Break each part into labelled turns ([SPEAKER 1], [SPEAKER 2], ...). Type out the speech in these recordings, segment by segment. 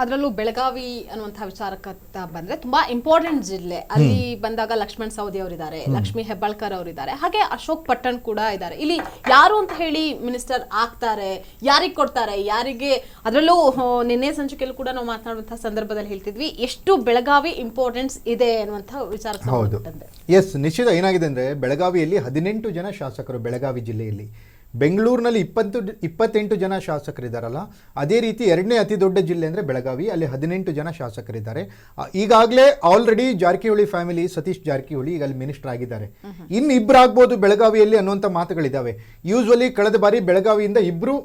[SPEAKER 1] ಅದರಲ್ಲೂ ಬೆಳಗಾವಿ ಅನ್ನುವಂತಹ ವಿಚಾರಕ್ಕೆ ಬಂದ್ರೆ ತುಂಬಾ ಇಂಪಾರ್ಟೆಂಟ್ ಜಿಲ್ಲೆ. ಅಲ್ಲಿ ಬಂದಾಗ ಲಕ್ಷ್ಮಣ್ ಸವದಿ ಅವರಿದ್ದಾರೆ, ಲಕ್ಷ್ಮಿ ಹೆಬ್ಬಾಳ್ಕರ್ ಅವರಿದ್ದಾರೆ, ಹಾಗೆ ಅಶೋಕ್ ಪಟ್ಟಣ್ ಕೂಡ ಇದ್ದಾರೆ. ಇಲ್ಲಿ ಯಾರು ಅಂತ ಹೇಳಿ ಮಿನಿಸ್ಟರ್ ಆಗ್ತಾರೆ, ಯಾರಿಗೆ ಕೊಡ್ತಾರೆ, ಯಾರಿಗೆ, ಅದರಲ್ಲೂ ನಿನ್ನೆ ಸಂಚಿಕೆಯಲ್ಲಿ ಕೂಡ ನಾವು ಮಾತನಾಡುವಂತಹ ಸಂದರ್ಭದಲ್ಲಿ ಹೇಳ್ತಿದ್ವಿ ಎಷ್ಟು ಬೆಳಗಾವಿ ಇಂಪಾರ್ಟೆನ್ಸ್ ಇದೆ ಅನ್ನುವಂತಹ ವಿಚಾರಕ್ಕೆ ಸಂಬಂಧಪಟ್ಟಂತೆ.
[SPEAKER 2] ಎಸ್, ನಿಶ್ಚಿತ. ಏನಾಗಿದೆ ಅಂದ್ರೆ ಬೆಳಗಾವಿಯಲ್ಲಿ 18 ಜನ ಶಾಸಕರು, ಬೆಳಗಾವಿ ಜಿಲ್ಲೆಯಲ್ಲಿ. ಬೆಂಗಳೂರಿನಲ್ಲಿ 28 ಜನ ಶಾಸಕರಿದ್ದಾರಲ್ಲ, ಅದೇ ರೀತಿ ಎರಡನೇ ಅತಿ ದೊಡ್ಡ ಜಿಲ್ಲೆ ಅಂದರೆ ಬೆಳಗಾವಿ, ಅಲ್ಲಿ 18 ಜನ ಶಾಸಕರಿದ್ದಾರೆ. ಈಗಾಗಲೇ ಆಲ್ರೆಡಿ ಜಾರಕಿಹೊಳಿ ಫ್ಯಾಮಿಲಿ, ಸತೀಶ್ ಜಾರಕಿಹೊಳಿ ಈಗ ಅಲ್ಲಿ ಮಿನಿಸ್ಟರ್ ಆಗಿದ್ದಾರೆ. ಇನ್ನು ಇಬ್ಬರು ಆಗ್ಬೋದು ಬೆಳಗಾವಿಯಲ್ಲಿ ಅನ್ನುವಂಥ ಮಾತುಗಳಿದ್ದಾವೆ. ಯೂಶ್ವಲಿ ಕಳೆದ ಬಾರಿ ಬೆಳಗಾವಿಯಿಂದ ಇಬ್ಬರು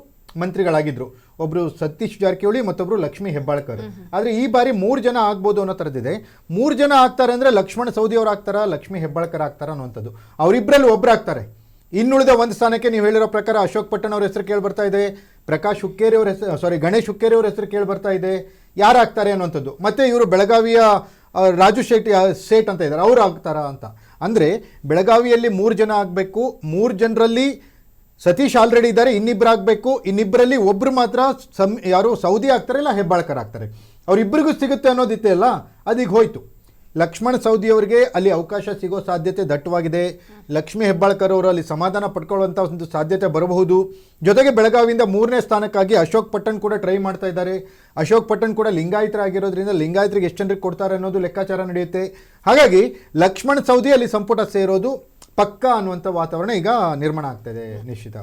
[SPEAKER 2] ಮಂತ್ರಿಗಳಾಗಿದ್ರು, ಒಬ್ರು ಸತೀಶ್ ಜಾರಕಿಹೊಳಿ ಮತ್ತೊಬ್ರು ಲಕ್ಷ್ಮಿ ಹೆಬ್ಬಾಳ್ಕರ್. ಆದರೆ ಈ ಬಾರಿ 3 ಜನ ಆಗ್ಬೋದು ಅನ್ನೋ ಥರದಿದೆ. 3 ಜನ ಆಗ್ತಾರೆ ಅಂದರೆ ಲಕ್ಷ್ಮಣ ಸವದಿ ಅವ್ರು ಆಗ್ತಾರಾ, ಲಕ್ಷ್ಮಿ ಹೆಬ್ಬಾಳ್ಕರ್ ಆಗ್ತಾರ ಅನ್ನುವಂಥದ್ದು. ಅವರಿಬ್ಬರಲ್ಲಿ ಒಬ್ರು ಆಗ್ತಾರೆ. ಇನ್ನುಳಿದ ಒಂದು ಸ್ಥಾನಕ್ಕೆ ನೀವು ಹೇಳಿರೋ ಪ್ರಕಾರ ಅಶೋಕ್ ಪಟ್ಟಣ್ ಅವ್ರ ಹೆಸರು ಕೇಳಿ ಬರ್ತಾ ಇದೆ, ಪ್ರಕಾಶ್ ಹುಕ್ಕೇರಿ ಅವ್ರ ಹೆಸರು, ಗಣೇಶ್ ಹುಕ್ಕೇರಿ ಅವ್ರ ಹೆಸರು ಕೇಳಿ ಬರ್ತಾ ಇದೆ. ಯಾರಾಗ್ತಾರೆ ಅನ್ನುವಂಥದ್ದು. ಮತ್ತೆ ಇವರು ಬೆಳಗಾವಿಯ ರಾಜು ಶೇಟ್ ಅಂತ ಇದ್ದಾರೆ, ಅವ್ರು ಆಗ್ತಾರಾ ಅಂತ. ಅಂದರೆ ಬೆಳಗಾವಿಯಲ್ಲಿ 3 ಜನ ಆಗಬೇಕು. 3 ಜನರಲ್ಲಿ ಸತೀಶ್ ಆಲ್ರೆಡಿ ಇದ್ದಾರೆ, ಇನ್ನಿಬ್ಬರು ಆಗಬೇಕು. ಇನ್ನಿಬ್ಬರಲ್ಲಿ ಒಬ್ರು ಮಾತ್ರ ಯಾರು ಸೌದಿ ಆಗ್ತಾರೆ, ಇಲ್ಲ ಹೆಬ್ಬಾಳ್ಕರ್ ಆಗ್ತಾರೆ. ಅವರಿಬ್ಬರಿಗೂ ಸಿಗುತ್ತೆ ಅನ್ನೋದಿತ್ತೆ ಅಲ್ಲ, ಅದೀಗ ಹೋಯ್ತು. ಲಕ್ಷ್ಮಣ್ ಸವದಿ ಅವರಿಗೆ ಅಲ್ಲಿ ಅವಕಾಶ ಸಿಗೋ ಸಾಧ್ಯತೆ ದಟ್ಟವಾಗಿದೆ. ಲಕ್ಷ್ಮಿ ಹೆಬ್ಬಾಳ್ಕರ್ ಅವರು ಅಲ್ಲಿ ಸಮಾಧಾನ ಪಡ್ಕೊಳ್ಳುವಂಥ ಒಂದು ಸಾಧ್ಯತೆ ಬರಬಹುದು. ಜೊತೆಗೆ ಬೆಳಗಾವಿಯಿಂದ 3ನೇ ಸ್ಥಾನಕ್ಕಾಗಿ ಅಶೋಕ್ ಪಟ್ಟಣ್ ಕೂಡ ಟ್ರೈ ಮಾಡ್ತಾ ಇದ್ದಾರೆ. ಅಶೋಕ್ ಪಟ್ಟಣ್ ಕೂಡ ಲಿಂಗಾಯತರಾಗಿರೋದ್ರಿಂದ ಲಿಂಗಾಯತರಿಗೆ ಎಷ್ಟು ಜನರಿಗೆ ಕೊಡ್ತಾರೆ ಅನ್ನೋದು ಲೆಕ್ಕಾಚಾರ ನಡೆಯುತ್ತೆ. ಹಾಗಾಗಿ ಲಕ್ಷ್ಮಣ್ ಸವದಿ ಅಲ್ಲಿ ಸಂಪುಟ ಸೇರೋದು ಪಕ್ಕಾ ಅನ್ನುವಂಥ ವಾತಾವರಣ ಈಗ ನಿರ್ಮಾಣ ಆಗ್ತಾ ಇದೆ. ನಿಶ್ಚಿತ.